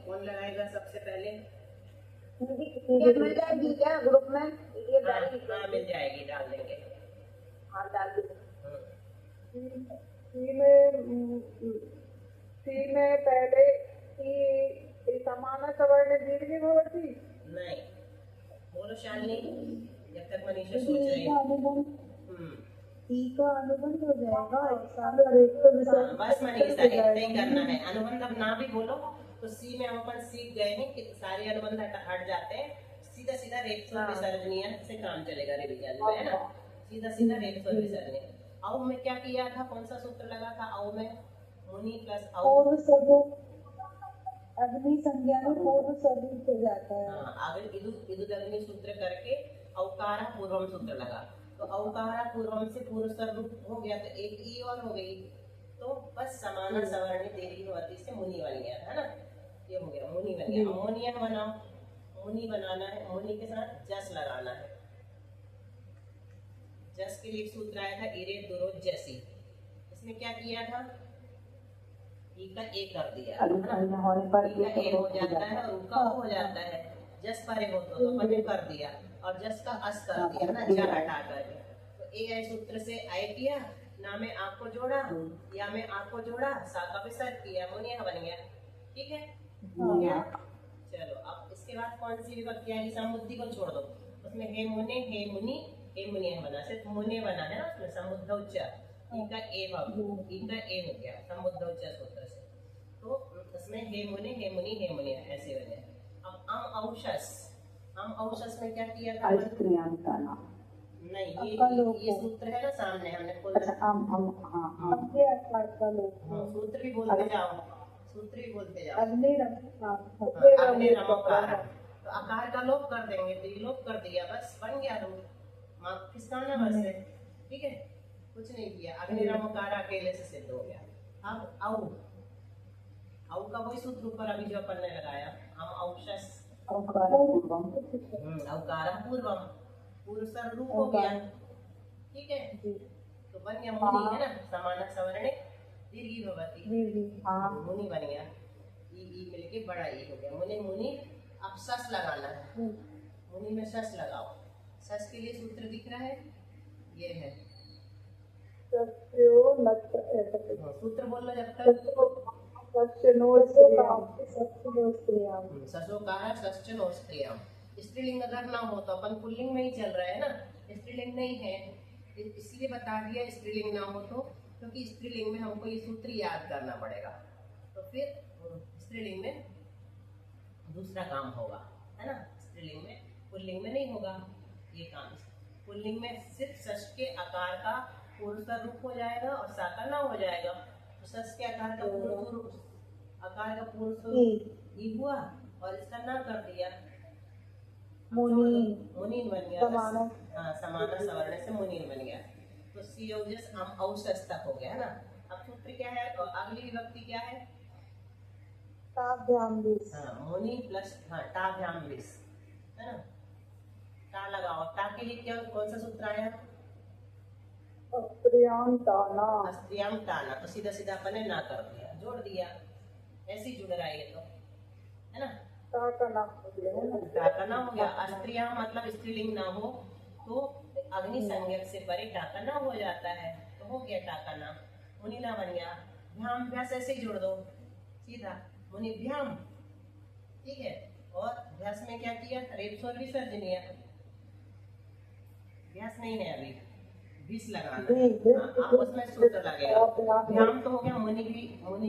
कौन लगाएगा सबसे पहले? मिल जाएगी क्या ग्रुप में? हाँ मिल जाएगी, डाल देंगे। हाँ डाल दीजिए। सी में पहले की समान सवर्ण दीर्घ भवति। नहीं, बोलो शालिनी, जब तक मनीषा सोच रही है। सी का अनुबंध हो जाएगा। बस मनीषा इतना ही करना है। अनुबंध अब ना भी बोलो तो सी में हम अपन सीख गए हैं कि सारे अनुबंध हट जाते हैं, सीधा सीधा रेप और विसर्जनीय से काम चलेगा रिवीजन में, है ना? सीधा सीधा रेप और विसर्जनीय। औ में क्या किया था? कौन सा सूत्र लगा था औ में? मुनि प्लस औ। अग्नि संज्ञा में पूर्व स्वरूप हो जाता है। हाँ, आगे इदुदग्नि सूत्र करके औकारा पूर्वम सूत्र लगा, तो औकारा पूर्वम से पूर्व स्वरूप हो गया, तो एक ई और हो गई, तो बस समाना सवर्णी दीर्घ भवति से मुनि बन गया, है ना? ये हो गया, मुनि बन गया। अमोनिया बनाओ, मुनि बनाना है, मुनि के साथ जस लगाना है। जस के लिए सूत्र आया था इरे दुरो जसी, इसमें क्या किया था? ई का ए कर दिया, ई का ए हो जाता है और ऊ का ओ हो जाता है। जस परे हो तो अपन ने कर दिया, और जस का अस कर दिया ना, जा हटा करके। तो ए सूत्र से आय किया, ना में आपको जोड़ा, या में आपको जोड़ा, सा का विसर्ग किया, मुनिया बन गया। ठीक है, हो गया। चलो अब इसके बाद कौन सी विभक्ति आएगी? समुद्धि को छोड़ दो, उसमें हे मुने, हे मुनि, हे मुनिया बना, सिर्फ मुने बना है ना उसमें, समुद्ध उच्चार, ई का ए हो गया समुद्ध उच्चार सूत्र से। तो उसमें हे मुने, हे मुनि, हे मुनिया ऐसे बने। अब अम औशस में क्या किया था? नहीं, ये सूत्र है ना सामने, हमने सूत्र भी बोलते जाओ, सूत्र भी बोलते जाओ। अग्नि रमोकार, तो आकार का लोप कर देंगे, तो ये लोप कर दिया, बस बन गया रूप। मार्क खिसकाना बस है, ठीक है, कुछ नहीं किया। अग्नि रमोकार अकेले से सिद्ध हो गया। अब औ का वही सूत्र ऊपर अभी जो अपन ने लगाया, हम औशस औकारा पूर्वम, पूर्व स्वरूप हो गया, ठीक है, तो बन गया मुनि, है ना? समाना सवर्णे दीर्घ भवति, मुनि बन गया। ई मिलके बड़ा ई हो गया, मुनि मुनि। अब सस लगाना है, मुनि में सस लगाओ। सस के लिए सूत्र दिख रहा है, ये है सूत्र, बोल लो जब तक। ससोकारा षष्ठनो स्त्रियाम। स्त्रीलिंग अगर ना हो तो अपन पुल्लिंग में ही चल रहा है ना, स्त्रीलिंग नहीं है इसलिए बता दिया स्त्रीलिंग ना हो तो, क्योंकि स्त्रीलिंग में हमको ये सूत्र याद करना पड़ेगा, तो फिर स्त्रीलिंग में दूसरा काम होगा, है ना? स्त्रीलिंग में, पुल्लिंग में नहीं होगा ये काम। पुल्लिंग में सिर्फ सस के आकार का पूर्व रूप हो जाएगा और सा का ना हो जाएगा, तो सस के आकार का पूर्व स्वरूप ई हुआ और इसका ना कर दिया, मुनि बन गया। हाँ, समाना सवर्ण से मुनि बन गया, तो सी औजस हम औशस तक हो गया, है ना? अब सूत्र क्या है? अगली विभक्ति क्या है? मुनि प्लस टाभ्याम विस, है ना? टा लगाओ, टा के लिए क्या, कौन सा सूत्र आया? अस्त्रियाम ताना, तो सीधा सीधा अपन ने ना कर दिया, जोड़ दिया, ऐसे ही जुड़ रहा है ये तो, है ना? टा का ना हो गया। अस्त्रियाम मतलब स्त्रीलिंग ना हो तो अग्नि संज्ञक से परे टाका ना हो जाता है, तो हो गया टाका ना, मुनि ना बन गया। भ्याम भ्यास ऐसे ही जोड़ दो सीधा, मुनि भ्याम, ठीक है। और भ्यास में क्या किया? रेप स्वर विसर्जनीय, भ्यास नहीं है अभी, विस लगाना, आप उसमें सूत्र लगेगा। भ्याम तो हो गया, मुनि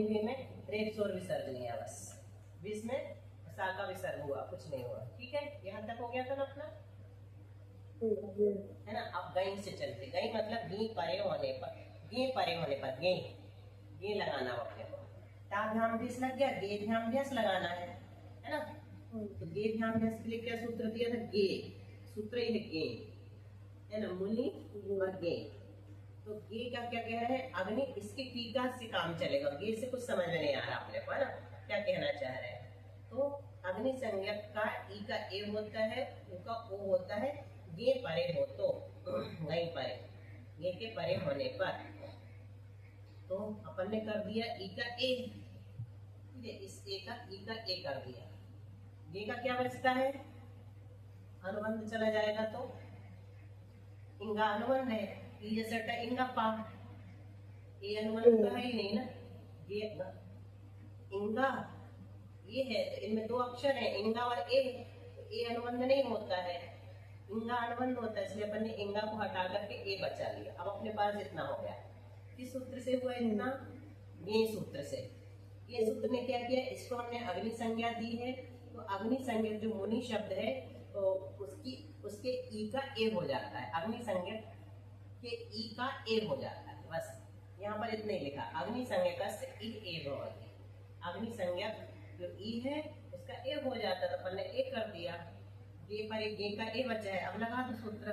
भी में रेप स्वर विसर्जनीय, बस विस में सा का विसर्ग हुआ, कुछ नहीं हुआ, ठीक है। यहाँ तक हो गया था ना अपना, है ना? अब गई से चलते, गई मतलब गी परे होने पर, गे परे होने पर गे लगाना हो अपने को। टा भ्याम भ्यास लग गया, गे भ्याम भ्यास लगाना है ना? तो गे भ्याम भ्यास के लिए क्या सूत्र दिया था? गे, सूत्र ही है गे, है ना? मुनि और गे, तो गे का क्या कह रहे हैं? अग्नि, इसके टीका से काम चलेगा। गे से कुछ समझ में नहीं आ रहा अपने को, है ना? क्या कहना चाह रहे हैं? तो अग्नि संज्ञक का ई का ए होता है, ऊ का ओ होता है, गे परे हो तो, गई परे, गे के परे होने पर, तो अपन ने कर दिया ई का ए, ठीक है, इस ए का ए कर दिया, गे का क्या बचता है, अनुबंध चला जाएगा तो इंगा अनुबंध है, ई जैसा इंगा पा, ये अनुबंध तो है ही नहीं ना, ये ना इंगा ये है, तो इनमें दो अक्षर है इंगा और ए, तो ए अनुबंध नहीं होता है, इंगा अनुबंध होता है, इसलिए अपन ने इंगा को हटा करके ए बचा लिया। अब अपने पास इतना हो गया, किस सूत्र से हुआ इतना, ये सूत्र से। ये सूत्र ने क्या किया, इसको हमने अग्नि संज्ञा दी है, तो अग्नि संज्ञा जो मुनि शब्द है तो उसके ई का ए हो जाता है, अग्नि संज्ञा के ई का ए हो जाता है, बस यहाँ पर इतने ही लिखा, अग्नि संज्ञा का से ई ए भवति, अग्नि संज्ञा जो ई है उसका ए हो जाता है, तो अपन ने ए कर दिया, गे पर एक गे का ए बचा है। अब लगा दो सूत्र,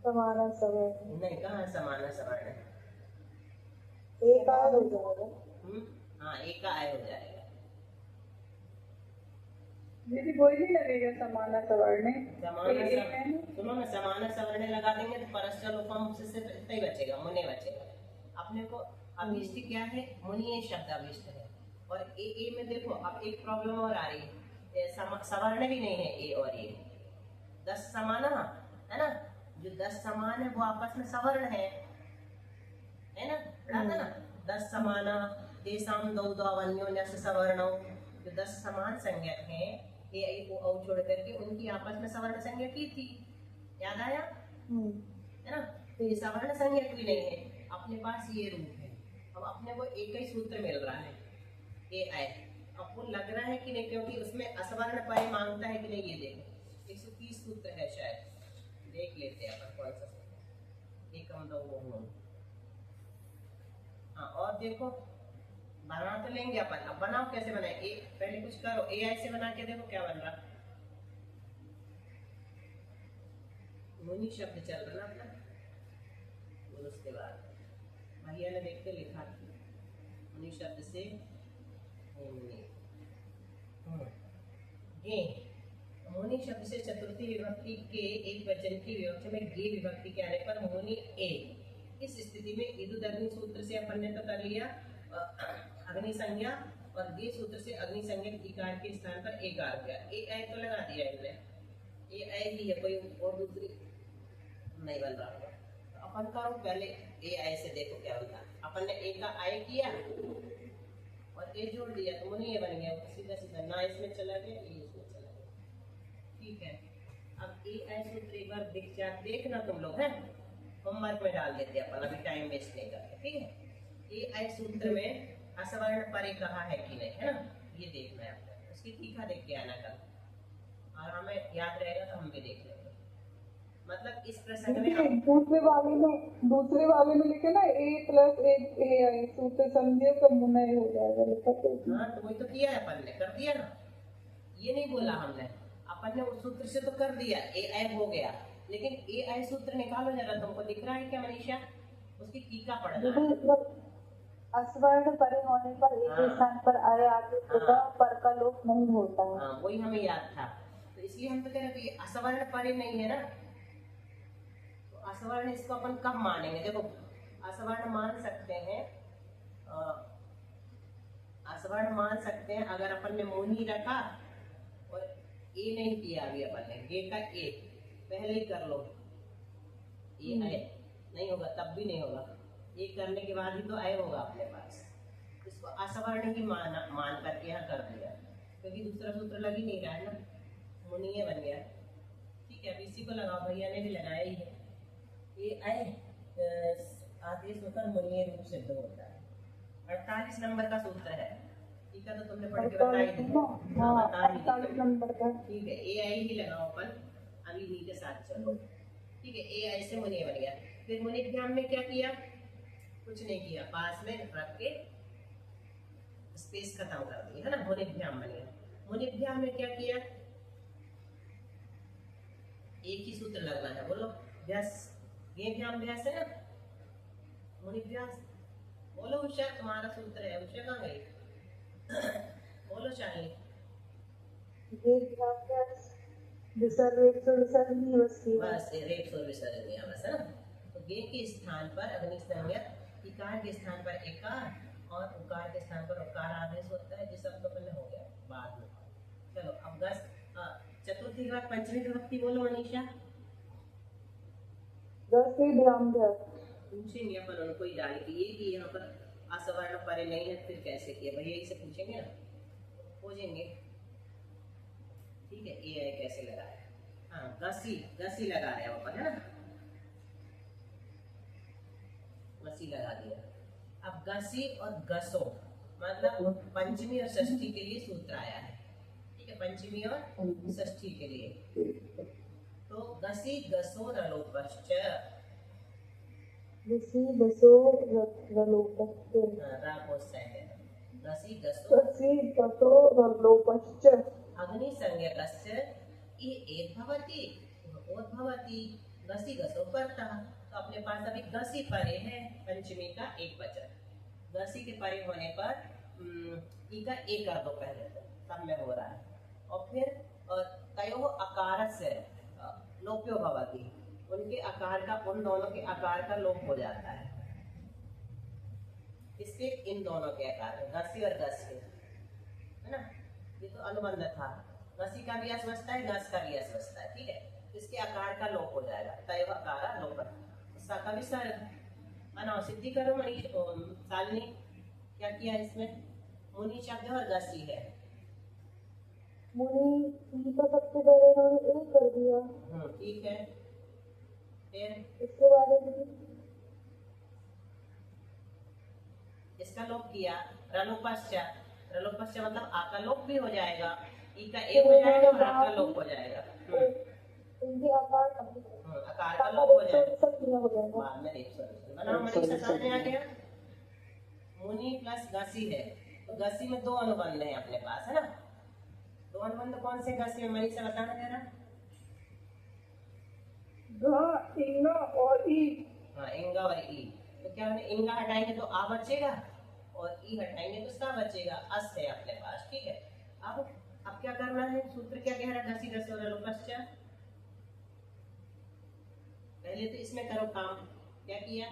समाना सवर्ण नहीं कहाँ समाना सवर्ण है, एक आय हो जाएगा। हाँ एक का आय हो जाएगा, दीदी वही नहीं लगेगा समाना सवर्ण समाना सुनो ना, समाना सवर्ण लगा देंगे तो परस्पर लोपम से इतना ही बचेगा, मुने बचेगा। अपने को अभिष्ट क्या है, मुनि शब्द अभिष्ट है, और ए में देखो अब एक प्रॉब्लम और आ रही है, सवर्ण भी नहीं है ए और ए, 10 समाना है ना, जो 10 समान है वो आपस में सवर्ण है ना, पढ़ा था ना, 10 समाना तेसाम दौ अन्योन्य सवर्णौ, जो 10 समान संज्ञक हैं ए आई को औ छोड़ करके उनकी आपस में सवर्ण संज्ञा की थी, याद आया है ना, तो ये सवर्ण संज्ञक भी नहीं है, अपने पास ये रूप है। अब अपने को एक ही सूत्र मिल रहा है ए आई, अब वो लग रहा है कि नहीं, क्योंकि उसमें असवर्ण परे मांगता है कि नहीं, ये देखो 130 सूत्र है शायद, देख लेते हैं अपन कौन सा सूत्र, एकम दो वो, हाँ और देखो बना तो लेंगे अपन, अब बनाओ कैसे बनाए, ए पहले कुछ करो, ए आई से बना के देखो क्या बन रहा, मुनि शब्द चल रहा ना अपना, और उसके बाद भैया ने देख के लिखा मुनि शब्द से मुनि शब्द से चतुर्थी विभक्ति के एक वचन की विभक्ति में गे विभक्ति के आने पर मुनि ए, इस स्थिति में इदुद अग्नि सूत्र से अपन ने तो कर लिया अग्नि संज्ञा, और गे सूत्र से अग्नि संज्ञा इकार के स्थान पर एकार हो गया, ए आई तो लगा दिया इनने, ए आई ही है, कोई और दूसरी नहीं बन रहा होगा, तो अपन करो पहले ए आई से देखो क्या होता है, अपन ने ए का आई किया और ए जोड़ दिया तो मुनि ए बन गया, सीधा सीधा ना इसमें चला गया, ए इसमें चला गया, ठीक है। अब ए आई सूत्र एक बार देखना तुम लोग हैं, होमवर्क में डाल देते हैं अपन, अभी टाइम वेस्ट नहीं करते, ठीक है। ए आई सूत्र में असवर्ण परे कहा है कि नहीं, है ना, ये देखना है आपको, उसकी टीका देख के आना कल, और हमें याद रहेगा तो हम भी देख लेंगे, मतलब इस प्रसंग में दूसरे वाले में लिखे ना ए प्लस ए आई सूत्र समझे का मुना हो जाएगा, लिखा तो हाँ तो वही तो किया है अपन ने, कर दिया ना, ये नहीं बोला हमने, अपन ने उस सूत्र से तो कर दिया, ए आई हो गया, लेकिन ए आई सूत्र निकालो जरा, तुमको दिख रहा है क्या मनीषा, उसकी टीका पढ़ना है। असवर्ण परे होने पर एक स्थान पर आए आगे होगा, पर का लोप नहीं होता है, हाँ वही हमें याद था, तो इसलिए हम तो कह रहे हैं कि असवर्ण परे नहीं है ना, तो असवर्ण इसको अपन कब मानेंगे, देखो असवर्ण मान सकते हैं, असवर्ण मान सकते हैं अगर अपन ने मुनि रखा और ए नहीं किया, अभी अपन ने गे का ए पहले ही कर लो, ये आए नहीं होगा तब भी नहीं होगा, ये करने के बाद ही तो आए होगा अपने पास, इसको असवर्ण ही मान करके यहाँ कर दिया, क्योंकि दूसरा सूत्र लग ही नहीं रहा है ना, मुनिये बन गया, ठीक है। अब इसी को लगाओ, भैया ने भी लगाया ही है, ये आए आदेश होकर मुनिये रूप सिद्ध होता है, 48 नंबर का सूत्र है, ठीक है, तो तुमने पढ़ के बताई दी, ठीक है, ए आई ही लगाओ अपन, अभी नी के साथ चलो, ठीक है, ए आई से मुनि बन गया। फिर मुनिभ्याम में क्या किया, कुछ नहीं किया, पास में रख के स्पेस खत्म कर दी, है ना, मुनिभ्याम बन गया। मुनिभ्याम में क्या किया, एक ही सूत्र लगना है, बोलो व्यास, ये भ्याम व्यास है ना, मुनिभ्यास, बोलो उषा, तुम्हारा सूत्र है, उषा कहाँ गई, बोलो शालिनी, बस रेप और विसर्जन है, बस है ना, तो गे के स्थान पर अग्नि संज्ञा, इकार के स्थान पर एकार, और उकार के स्थान पर उकार आदेश होता है, जिस शब्द पहले हो गया बाद में। चलो अब गस चतुर्थी के बाद पंचमी विभक्ति बोलो मनीषा। गसीभ्याम गस। पूछेंगे अपन उनको ही डाल के ये कि यहाँ पर असवर्ण परे नहीं है फिर कैसे किया, भैया यही से पूछेंगे ना, पूछेंगे। ठीक है, ये कैसे लगाया। हाँ गसी, गसी लगा रहे हैं अपन, है ना, गसी लगा दिया। अब गसी और गसो मतलब पंचमी और षष्ठी के लिए सूत्र आया है। ठीक है, पंचमी और षष्ठी के लिए। तो गसी गसो रलोपश्च, ऋषि दसो रलोपश्च, गसी गसो गसी गसो रलोपश्च, अग्नि संज्ञकस्य इ एत भवति ओत भवति, गसी गसो परता। तो अपने पास अभी गसी परे है, पंचमी का एक वचन। गसी के परे होने पर ई का एक कर दो पहले, तो तब में हो रहा है। और फिर तयो आकार से लोप्यो भवति, उनके आकार का, उन दोनों के आकार का लोप हो जाता है। इसके इन दोनों के आकार में, गसी और गस के, है ना, ये तो अनुबंध था। गसी का भी यश बचता है, गस का भी यश बचता है। ठीक है, इसके आकार का लोप हो जाएगा, तय आकार लोप। सा का भी सर बनाओ, सिद्धि करो मनीष शालिनी, क्या किया इसमें, मुनि शब्द और गसी है। मुनि ई का सबसे पहले इन्होंने एक कर दिया। ठीक है, फिर इसके बाद इसका लोप किया, रलोपश्च, रलोपश्च मतलब आ का लोप भी हो जाएगा, ई का एक हो जाएगा और आ का लोप हो जाएगा। इनके आकार आकार का लोप हो जाएगा, हो जाएगा। बाद में एक सौ बनाओ मनीषा, समझ में आ गया। मुनि प्लस गसी है, तो गसी में दो अनुबंध है अपने पास, है ना। दो अनुबंध कौन से गसी में, मनीषा बताना जरा। घ, इंग और ई। हाँ, इंगा और ई। तो क्या है, इंगा हटाएंगे तो आ बचेगा और ई हटाएंगे तो सा बचेगा। अस है अपने पास। ठीक है, अब क्या करना है, सूत्र क्या कह रहा है, गसी गसो रलोपश्च। पहले तो इसमें करो काम, क्या किया,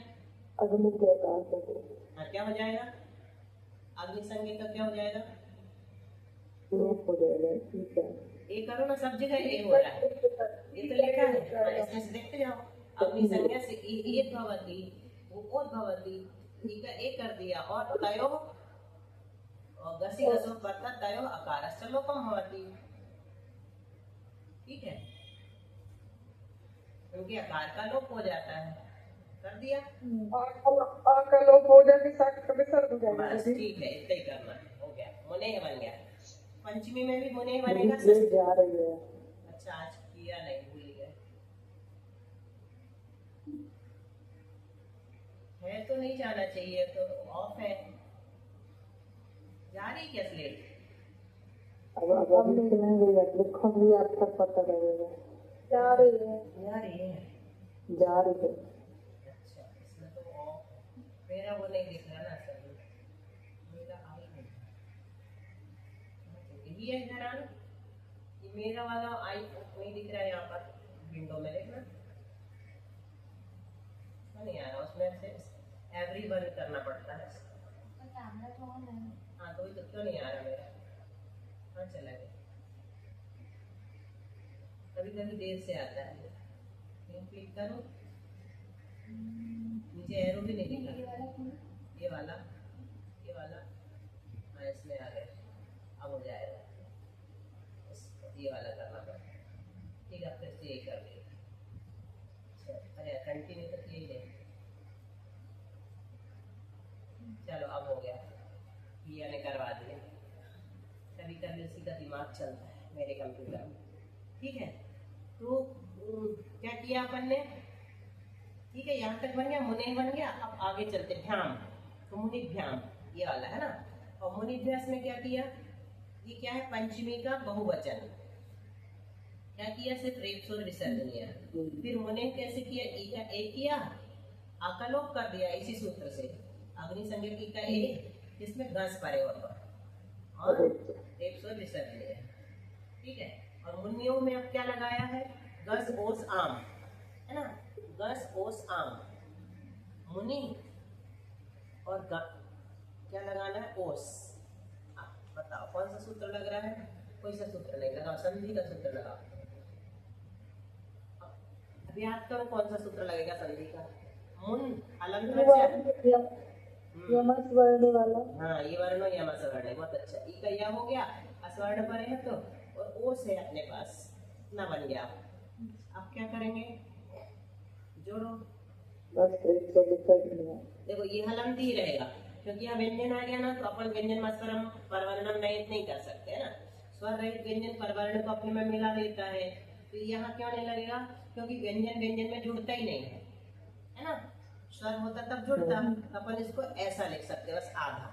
अग्नि के आकार से। हाँ क्या हो जाएगा, अग्नि संज्ञा का क्या हो जाएगा, लोप हो जाएगा। ठीक है, ए करो ना, सब जगह ए हो रहा है, ये तो लिखा है। हाँ, इसमें से देखते जाओ, अग्नि संज्ञा से एक भवति, वो ओत भवति, ई का एक कर दिया, और तयो और गसी गसो परता तयो आकारश्च लोपम भवति। ठीक है, उनके आकार का लोप हो जाता है, कर दिया। आ का लोप हो जाके सा का विसर्ग हो जाएगा। बस ठीक है, इतना ही करना है, हो गया, मुनेह बन गया। पंचमी में भी मुनेह बनेगा। जा रही है। अच्छा, आज किया नहीं, भूल गए, है तो नहीं जाना चाहिए, तो ऑफ है, जा रही क्या स्लेट। अब लिखेंगे, लिखूंगी आप तक पता लगेगा। जा रही है, जा रही है, जा रही है। अच्छा, इसमें तो ऑफ है, मेरा वो नहीं दिख रहा ना असल में, मेरा आई नहीं, ये है जरा, ये मेरा वाला आई नहीं दिख रहा है यहाँ पर विंडो में, देखना नहीं आ रहा, उसमें से एवरी वन करना पड़ता है। हाँ तो वही तो, क्यों नहीं आ रहा मेरा, हाँ चला गया, कभी कभी देर से आता है। क्लिक करो, नीचे एरो भी नहीं दिखा, ये वाला, ये वाला, हाँ इसमें आ गया, अब हो जाएगा, ये वाला करना पड़ेगा। ठीक है, फिर से ये कर लिया। अरे कंटिन्यू तो किए ही, चलो अब हो गया, ये ने करवा दिया। कभी कभी उसी का दिमाग चलता है मेरे कंप्यूटर में। ठीक है, तो क्या किया अपन ने, ठीक है, यहाँ तक बन गया, मुनि बन गया। अब आगे चलते भ्याम, तो मुनिभ्याम ये वाला है ना। और मुनिभ्यास में क्या किया, ये क्या है, पंचमी का बहुवचन, क्या किया, सिर्फ रेप और विसर्जन किया। फिर मुने कैसे किया, ई का एक किया, आ का लोप कर दिया इसी सूत्र से, अग्नि संज्ञा की का एक, इसमें गस परे और रेप और विसर्जन लिया। ठीक है, और मुनियों में अब क्या लगाया है, गस ओस आम, है ना, गस ओस आम, मुनि और क्या लगाना है? ओस। बताओ कौन सा सूत्र लग रहा है? कोई सा सूत्र नहीं लगाओ, संधि का सूत्र लगाओ। अभी याद करो कौन सा सूत्र लगेगा संधि का? मुन अलंत यमस वर्ण वाला। हाँ, ये वर्ण यमस वर्ण है, बहुत अच्छा। ई का या हो गया, अस्वर्ण पर है तो, और ओस है अपने पास, ना बन गया। अब क्या करेंगे? जोड़ो। देखो ये हलंत ही रहेगा, क्योंकि यहाँ व्यंजन आ गया ना, तो अपन व्यंजन मत्सरम परवर्णम नहीं कर सकते है ना। स्वर रहित व्यंजन परवर्ण को अपने में मिला देता है, तो यहाँ क्यों नहीं लगेगा? क्योंकि व्यंजन व्यंजन में जुड़ता ही नहीं है ना। स्वर होता तब जुड़ता, तो अपन इसको ऐसा लिख सकते हैं, बस आधा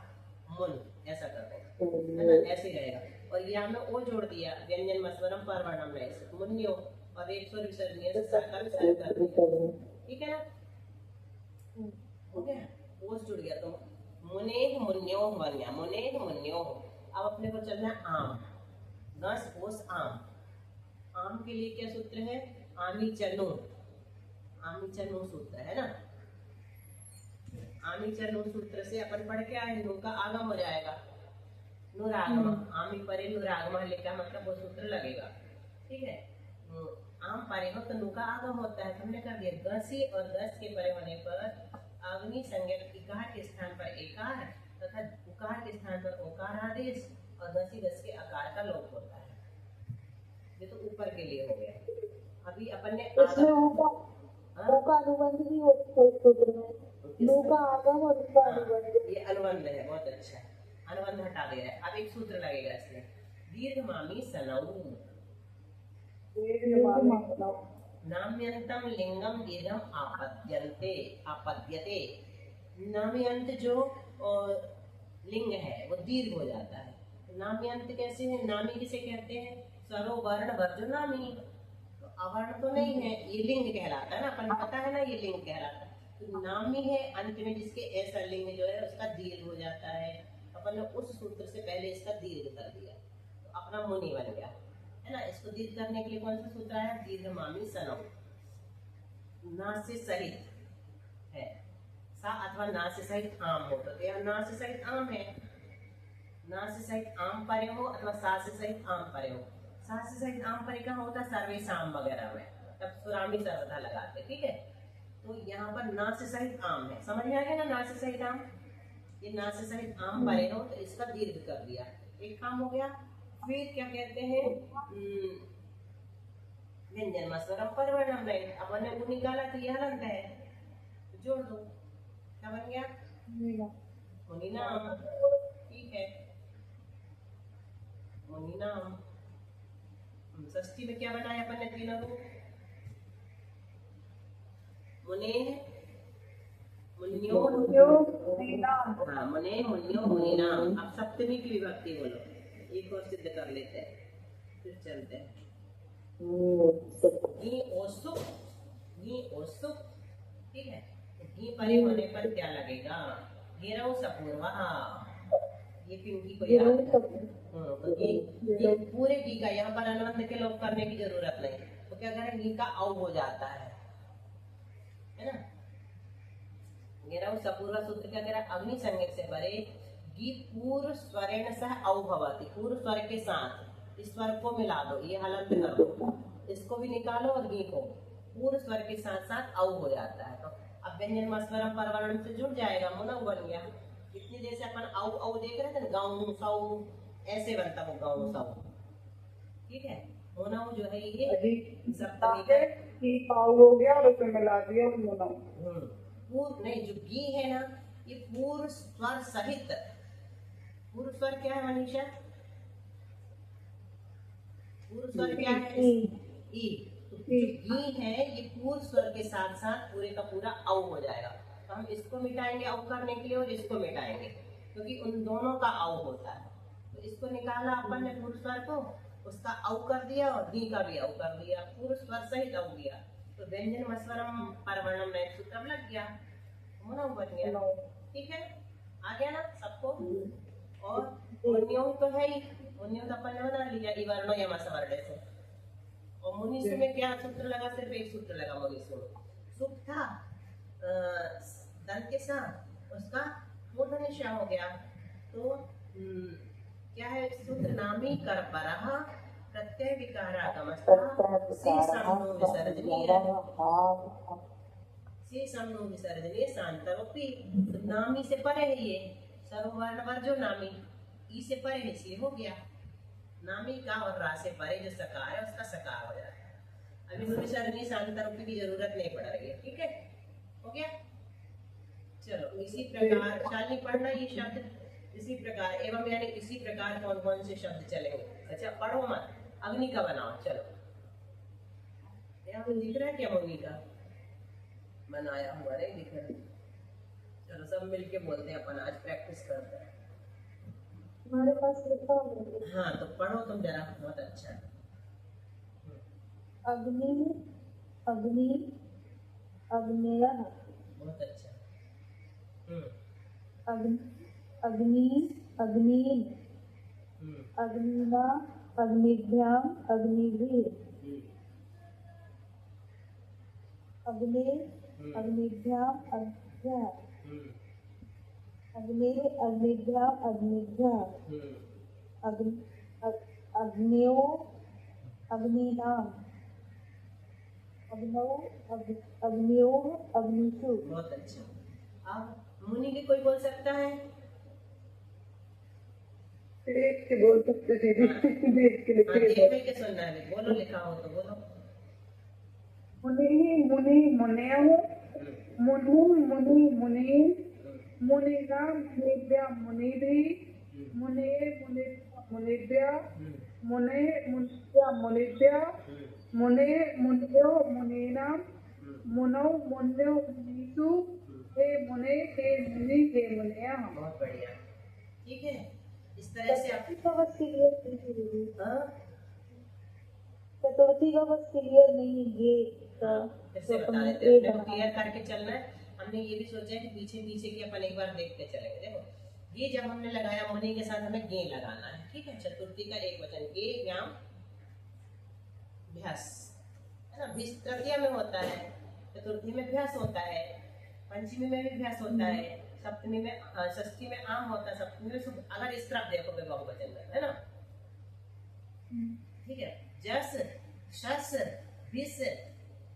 मुन ऐसा कर देंगे है ना, ऐसे ही रहेगा। और यहाँ में ओ जोड़ दिया, व्यंजन मत्सरम परवर्णम नहीं मुन्यो, और एक स्वर विसर्जनीय से साकार विसर्जन कर दिया, ठीक है ना। हो गया, ओस जुड़ गया। तो मुनेह मुन्योह बन गया, मुनेह मुन्योह। अब अपने को चलना है आम, दस ओस आम। आम के लिए क्या सूत्र है? आमी चनु, आमी चनु सूत्र है ना। आमी चनु सूत्र से अपन पढ़ के आए, नु का आगम हो जाएगा, नुरागम। आमी परे नुरागम लिखा मतलब वो सूत्र लगेगा, ठीक है। आम परे हो तो नु का आगम होता है, हमने कर दिया। गसी और गस के परे होने पर अग्नि संज्ञक इकार के स्थान पर एकार तथा उकार के स्थान पर ओकार आदेश, और गसी गस के आकार का लोप होता है। ये तो ऊपर के लिए हो गया। अभी अपन ने इसमें ऊ का अनुबंध भी होता है सूत्र में, नु का आगम और उसका अनुबंध। ये अनुबंध है, बहुत अच्छा। अनुबंध हटा दे रहा है। अब एक सूत्र लगेगा इसमें, दीर्घमामी सनऊ। नाम्यंतम लिंगम दीर्घम आपद्यन्ते, आपद्यते। नाम्यंत जो लिंग है वो दीर्घ हो जाता है। नाम्यंत कैसे है? नामी किसे कहते हैं? सरो वर्ण वर्जो नामी। तो अवर्ण तो नहीं है, ये लिंग कहलाता है ना, अपन पता है ना, ये लिंग कहलाता है। तो नामी है अंत में जिसके ऐसा लिंग जो है उसका दीर्घ हो जाता है। अपन ने उस सूत्र से पहले इसका दीर्घ कर दिया, तो अपना मुनि बन गया है ना। इसको दीर्घ करने के लिए कौन सा सूत्र आया? दीर्घमामी सनौ। ना से सहित है, सा अथवा ना से सहित आम हो, तो यहाँ ना से सहित आम है। ना से सहित आम परे हो अथवा सा से सहित आम परे हो। सा से सहित आम परे कहाँ होता है? सर्वे साम वगैरह में, तब सुरामी सर्वथा लगाते, ठीक है। तो यहाँ पर ना से सहित आम है, समझ में आ गया ना? ना से सहित आम, ये ना से सहित आम परे हो, तो इसका दीर्घ कर दिया, एक काम हो गया। फिर क्या कहते हैं? व्यंजन मत्सरम परवर्णम नहीं, अपन ने वो निकाला तो ये हलंत है, तो जोड़ दो, क्या बन गया? मुनिनाम, ठीक है। मुनिनाम। षष्ठी में क्या बनाया अपन ने? तीनों रूप, मुने मुन्यो हाँ, मुने मुन्यो मुनिनाम। अब सप्तमी की विभक्ति बोलो, एक और सिद्ध कर लेते हैं, फिर चलते हैं। घी ओसुक, घी ओसुक, ठीक है। घी परे होने पर क्या लगेगा? गिरौ सपूर्वा, ये पिंकी को याद है। तो घी पूरे घी का, यहाँ पर अनुबंध के लोप करने की जरूरत नहीं, तो क्या करें? घी का औ हो जाता है ना। गिरौ सपूर्वा सूत्र क्या कह रहा है? अग्नि संज्ञक से परे घी पूर्व स्वरेण सह औ भवति, पूर्व स्वर के साथ इस स्वर को मिला दो, ये हलंत कर दो, इसको भी निकालो और घी को पूर्व स्वर के साथ साथ औ हो जाता है। तो अब व्यंजन मत्सरम परवर्णम से जुड़ जाएगा, मुनौ बन गया। इतनी देर से अपन औ औ देख रहे थे ना, गाँव सौ ऐसे बनता वो, गाँव सौ, ठीक है। मुनौ जो है ये सप्तमी का हो गया और उसमें मिला दिया मुनौ। पूर्व नहीं, जो घी है ना, ये पूर्व स्वर सहित, पूर्व स्वर क्या है मनीषा? पूर्व स्वर क्या है? ई। तो जो घी है ये पूर्व स्वर के साथ साथ पूरे का पूरा औ हो जाएगा। तो हम इसको मिटाएंगे औ करने के लिए, और इसको मिटाएंगे, क्योंकि उन दोनों का औ होता है। तो इसको निकाला अपन ने पूर्व स्वर को, उसका औ कर दिया और घी का भी औ कर दिया, पूर्व स्वर सहित औ दिया, तो व्यंजन मत्सरम परवर्णम में सूत्र लग गया, मुनौ बन गया, ठीक है। आ गया ना सबको? और मुन्यो तो है ही, मुन्यो तो अपन ने बना लिया, इवर्णो यमस वर्ण से। और मुनिषु में क्या सूत्र लगा? सिर्फ एक सूत्र लगा मुनिषु में, सुख था दंत के साथ, उसका मूर्धन्य हो गया, तो क्या है सूत्र नामी कर परः प्रत्यय विकारागमस्तः से समनो विसर्जनीय से समनो विसर्जनीय शांतरोपी। तो नामी से परे है ये सर्ववर्ण वर जो नामी ई से परे है इसलिए हो गया। नामी का और रा से परे जो सकार है उसका सकार हो जाता है। अभी विसर्जनीय शांतरोपी की जरूरत नहीं पड़ रही है। ठीक है, हो गया। चलो इसी प्रकार शालिनी पढ़ना ये शब्द इसी प्रकार एवं यानी इसी प्रकार कौन कौन से शब्द चलेंगे। अच्छा पढ़ो मत, अग्नि का बनाओ। चलो यहाँ दिख रहा है क्या मुनि का बनाया हुआ नहीं दिख रहा। चलो सब मिलके बोलते हैं अपन, आज प्रैक्टिस करते हैं। हमारे पास लिखा हुआ है। हाँ तो पढ़ो तुम जरा, बहुत अच्छा है। अग्नि अग्नि अग्नेयः बहुत अच्छा। अग्नि अग्नि अग्नीन् अग्निना अग्निभ्याम् अग्निभिः अग्ने अग्निभ्याम् अग्निभ्यः अग्ने अग्निभ्याम् अग्निभ्यः अग्न्यो अग्नीनाम् अग्न्योः अग्निषु। बहुत अच्छा। अब मुनि की कोई बोल सकता है? देख के बोल सकते दीदी, देख के लिख हाँ, के देख के सुनना है। बोलो, लिखा हो तो बोलो। मुनि मुनि मुनयो मुनु मुनि मुनि मुनिना मुनिभ्या मुनिभिः मुने मुनि मुनिभ्या मुने मुनिभ्या मुनिभ्या मुने मुन्यो मुनीनां मुनौ मुन्यो मुनीषु हे मुने हे मुनि हे मुनयः। बहुत बढ़िया। ठीक है, इस तरह से आप चतुर्थी का बस क्लियर नहीं है। हाँ चतुर्थी का बस क्लियर नहीं है ये फिर से बता देते हैं। अपने को क्लियर करके चलना है। हमने ये भी सोचा है कि पीछे पीछे की अपन एक बार देखते चलेंगे। देखो ये जब हमने लगाया मुनि के साथ हमें गे लगाना है। ठीक है, चतुर्थी का एक वचन गे व्याम भ्यास है ना। तृतीया में होता है, चतुर्थी में भ्यास होता है, पंचमी में भी भ्यास होता है, सप्तमी में षष्ठी में आम होता है, सप्तमी में अगर इस तरफ देखोगे बहुवचन में है ना। ठीक है, जस शस विस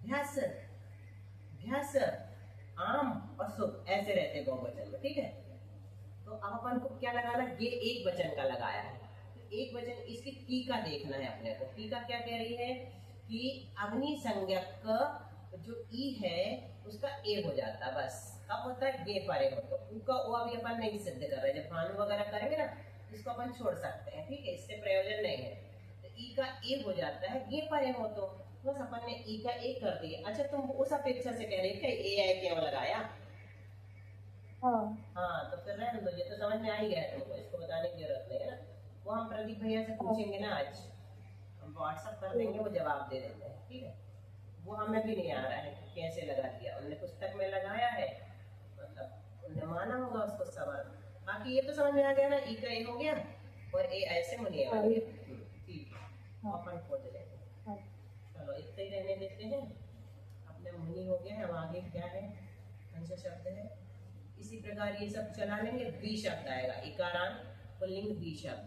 भ्यास भ्यास आम और शुभ ऐसे रहते हैं बहुवचन में। ठीक है, तो अब अपन को क्या लगाना, ये एक वचन का लगाया है। तो एक वचन इसकी टीका देखना है अपने को। टीका क्या कह रही है कि अग्नि संज्ञक का जो ई है उसका ए हो जाता है। बस अब होता है गे परे हो तो उनका ओ अभी अपन नहीं सिद्ध कर रहे। जब भानु वगैरह करेंगे ना इसको अपन छोड़ सकते हैं। ठीक है, इससे प्रयोजन नहीं है। तो ई का ए हो जाता है, गे परे हो तो बस अपन ने ई का ए कर दिया। अच्छा तुम उस अपेक्षा से कह रहे क्या ए आई क्यों लगाया? हाँ तो फिर रहने दो, ये तो समझ में आ ही गया तुमको, इसको बताने की जरूरत नहीं है ना। वो हम प्रदीप भैया से पूछेंगे ना, आज हम व्हाट्सएप कर देंगे, वो जवाब दे देते हैं। ठीक है, वो हमें भी नहीं आ रहा है कि कैसे लगा दिया। उन्होंने पुस्तक में लगाया है, मतलब उन्हें माना होगा उसको सवाल। बाकी ये तो समझ में आ गया ना, ई का ए हो गया और ए ऐसे मुनिया बन गया। ठीक है, अपन खोज लेंगे। चलो इतने ही रहने देते हैं। अपने मुनि हो गया है, अब आगे क्या है, कौन सा शब्द है। इसी प्रकार ये सब चला लेंगे। द्वि शब्द आएगा, इकारान पुल्लिंग द्वि शब्द,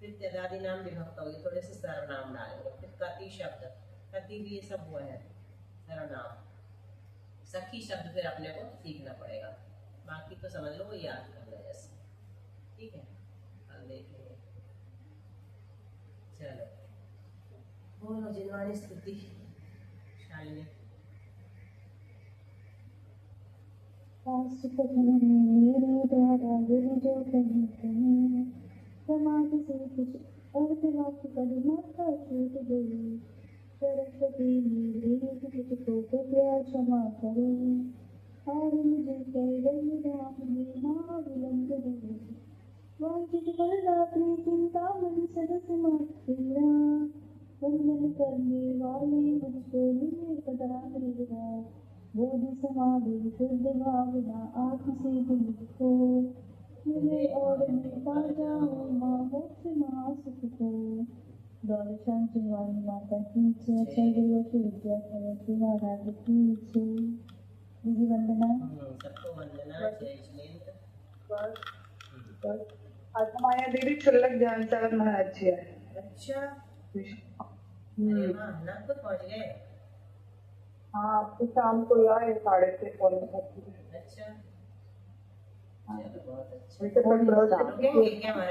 फिर तदादि नाम विभक्त होगी, थोड़े से सर्वनाम डालेंगे। फिर कति शब्द, कति भी ये सब हुआ है सर्वनाम। सखी शब्द फिर अपने को सीखना पड़ेगा, बाकी तो समझ लो वो याद करना जैसे। ठीक है, कल देखेंगे। चलो बोलो जिनवानी स्तुति शालिनी। मेरे द्वारा गुरु जो कहीं कहीं समाज से कुछ अर्थ वाक्य कलिमा का छूट गई। सरस्वती मेरे तुझको कृपया क्षमा करो और मुझे कैवल्य राम में ना विलंब दो। वांछित फलदात्री चिंतामणि सदस्य मत तेरा वंदन करने वाले मुझको मिले सदा मेरा। बोधि समाधि शुद्ध भावना आत्म से मुझको मिले और मिलता जाओ माँ मोक्ष महासुख को। दौलशान चिन्वानी माता की जय, चंद्रवती विद्या सरस्वती महाराज की जय। दीदी वंदना। सबको वंदना। जय श्री आज हमारे यहाँ दीदी छुल्लक जान चावल महाराज जी है। अच्छा अरे वाह, नागपुर पहुंच गए। हाँ आपको शाम को आए 6:30 पौने 7 बजे। अच्छा चलो बहुत अच्छा। वैसे तो रुकेंगे क्या महाराज?